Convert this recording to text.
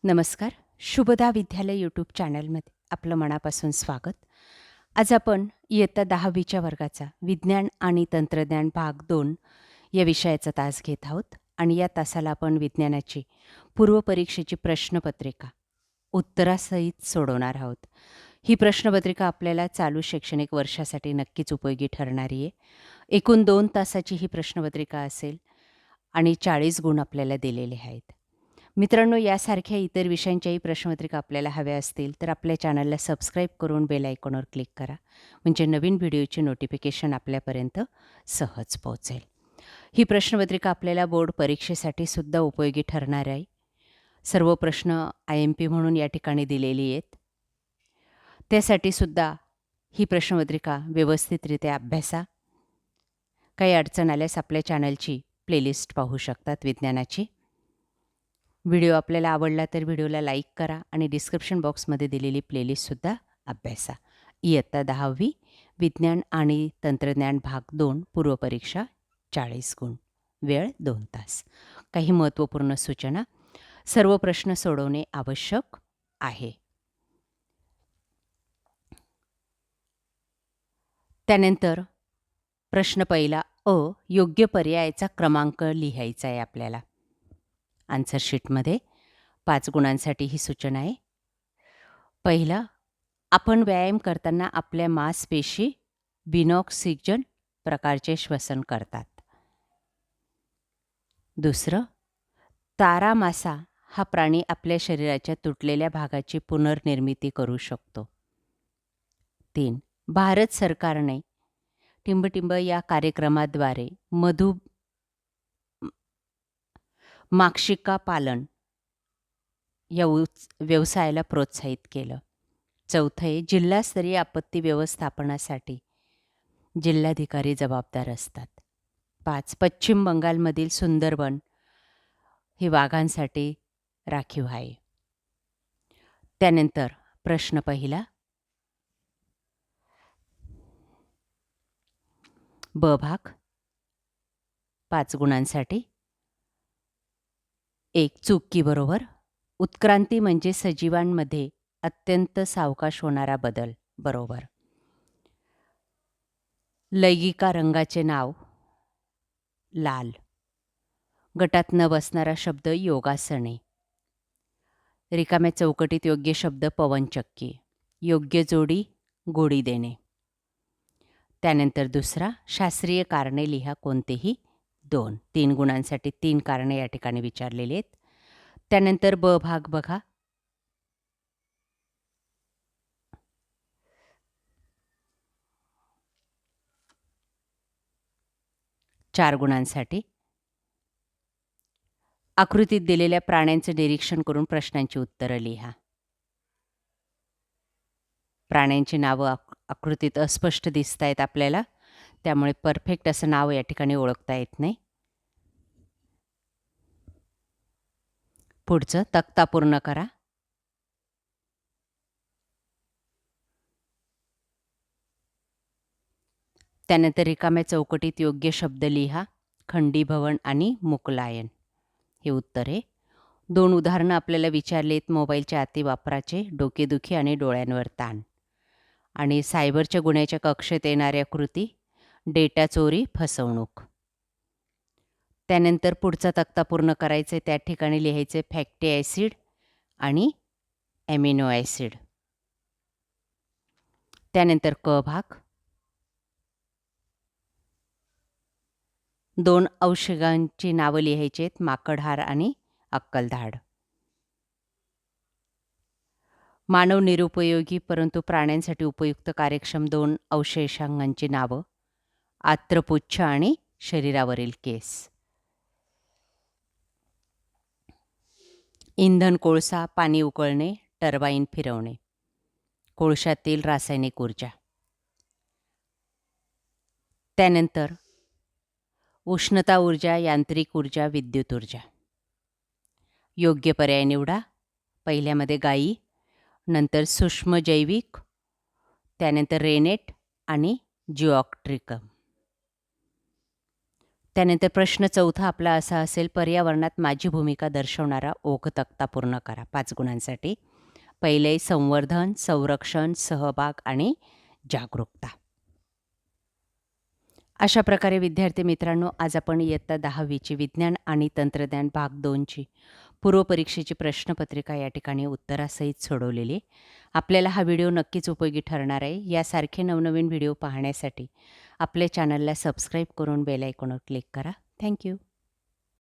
नमस्कार. शुभदा विद्यालय यूट्यूब चॅनलमध्ये आपलं मनापासून स्वागत. आज आपण इयत्ता 10वीच्या वर्गाचा विज्ञान आणि तंत्रज्ञान भाग 2 या विषयाचा तास घेत आहोत आणि या तासाला आपण विज्ञानाची पूर्वपरीक्षेची प्रश्नपत्रिका उत्तरासहित सोडवणार आहोत. ही प्रश्नपत्रिका आपल्याला चालू शैक्षणिक वर्षासाठी नक्कीच उपयोगी ठरणारी आहे. एकूण 2 तासाची ही प्रश्नपत्रिका असेल आणि 40 गुण आपल्याला दिलेले आहेत. मित्रांनो, यासारख्या इतर विषयांच्याही प्रश्नपत्रिका आपल्याला हव्या असतील तर आपल्या चॅनलला सबस्क्राईब करून बेल आयकॉनवर क्लिक करा, म्हणजे नवीन व्हिडिओची नोटिफिकेशन आपल्यापर्यंत सहज पोहोचेल. ही प्रश्नपत्रिका आपल्याला बोर्ड परीक्षेसाठी सुद्धा उपयोगी ठरणार आहे. सर्व प्रश्न IMP म्हणून या ठिकाणी दिलेली आहेत. त्यासाठी सुद्धा ही प्रश्नपत्रिका व्यवस्थितरित्या अभ्यासा. काही अडचण आल्यास आपल्या चॅनलची प्लेलिस्ट पाहू शकतात विज्ञानाची. व्हिडिओ आपल्याला आवडला तर व्हिडिओला लाईक करा आणि डिस्क्रिप्शन बॉक्समध्ये दिलेली प्लेलिस्टसुद्धा अभ्यासा. इयत्ता 10वी विज्ञान आणि तंत्रज्ञान भाग 2 पूर्वपरीक्षा 40 गुण, वेळ 2 तास. काही महत्त्वपूर्ण सूचना: सर्व प्रश्न सोडवणे आवश्यक आहे. त्यानंतर प्रश्न पहिला योग्य पर्यायाचा क्रमांक लिहायचा आहे आपल्याला. आन्सर शीटमध्ये 5 गुणांसाठी ही सूचना आहे. पहिला, आपण व्यायाम करताना आपल्या मांसपेशी बिनऑक्सिजन प्रकारचे श्वसन करतात. दुसरं, तारा मासा हा प्राणी आपल्या शरीराच्या तुटलेल्या भागाची पुनर्निर्मिती करू शकतो. 3, भारत सरकारने टिंबटिंब या कार्यक्रमाद्वारे माक्षिका पालन या व्यवसायाला प्रोत्साहित केलं. चौथं आहे, जिल्हास्तरीय आपत्ती व्यवस्थापनासाठी जिल्हाधिकारी जबाबदार असतात. 5, पश्चिम बंगालमधील सुंदरबन हे वाघांसाठी राखीव आहे. त्यानंतर प्रश्न पहिला, ब भाग 5 गुणांसाठी. 1, चूक बरोबर. उत्क्रांती म्हणजे सजीवांमध्ये अत्यंत सावकाश होणारा बदल. बरोबर. लैंगिका रंगाचे नाव लाल. गटात न बसणारा शब्द योगासने. रिकाम्या चौकटीत योग्य शब्द पवनचक्की. योग्य जोडी गोडी देणे. त्यानंतर दुसरा, शास्त्रीय कारणे लिहा कोणतेही 2. 3 गुणांसाठी 3 कारणे या ठिकाणी विचारलेली आहेत. त्यानंतर ब भाग बघा. चार गुणांसाठी आकृतीत दिलेल्या प्राण्यांचे निरीक्षण करून प्रश्नांची उत्तरं लिहा. प्राण्यांची नावं आकृतीत अस्पष्ट दिसत आहेत आपल्याला, त्यामुळे परफेक्ट असं नाव या ठिकाणी ओळखता येत नाही. पुढचं तक्ता पूर्ण करा. त्यानंतर रिकाम्या चौकटीत योग्य शब्द लिहा. खंडीभवन आणि मुकलायन हे उत्तर आहे. 2 उदाहरणं आपल्याला विचारलेत. मोबाईलच्या अतिवापराचे, डोकेदुखी आणि डोळ्यांवर ताण. आणि सायबरच्या गुन्ह्याच्या कक्षेत येणाऱ्या कृती, डेटा चोरी, फसवणूक. त्यानंतर पुढचा तक्ता पूर्ण करायचे. त्या ठिकाणी लिहायचे फॅटी ॲसिड आणि ॲमिनो ॲसिड. त्यानंतर क भाग 2 औषधांची नावं लिहायची आहेत. माकडहार आणि अक्कलधाड. मानव निरुपयोगी परंतु प्राण्यांसाठी उपयुक्त कार्यक्षम 2 अवशेषांगांची नावं. आत्रपुच्छ आणि शरीरावरील केस. इंधन कोळसा, पाणी उकळणे, टर्बाईन फिरवणे. कोळशातील रासायनिक ऊर्जा. त्यानंतर उष्णता ऊर्जा, यांत्रिक ऊर्जा, विद्युत ऊर्जा. योग्य पर्याय निवडा. पहिल्यामध्ये गायी, नंतर सूक्ष्म जैविक, त्यानंतर रेनेट आणि जिऑक्ट्रिकम. त्यानंतर प्रश्न चौथा आपला असा असेल, पर्यावरणात माझी भूमिका दर्शवणारा ओघ तक्ता पूर्ण करा 5 गुणांसाठी. पहिले संवर्धन, संरक्षण, सहभाग आणि जागरूकता. अशा प्रकारे विद्यार्थी मित्रांनो, आज आपण इयत्ता 10वीची विज्ञान आणि तंत्रज्ञान भाग 2ची पूर्वपरीक्षेची प्रश्नपत्रिका या ठिकाणी उत्तरासहित सोडवलेली. आपल्याला हा व्हिडिओ नक्कीच उपयोगी ठरणार आहे. यासारखे नवनवीन व्हिडिओ पाहण्यासाठी आपल्या चॅनलला सबस्क्राईब करून बेल आयकॉनवर क्लिक करा. थँक्यू.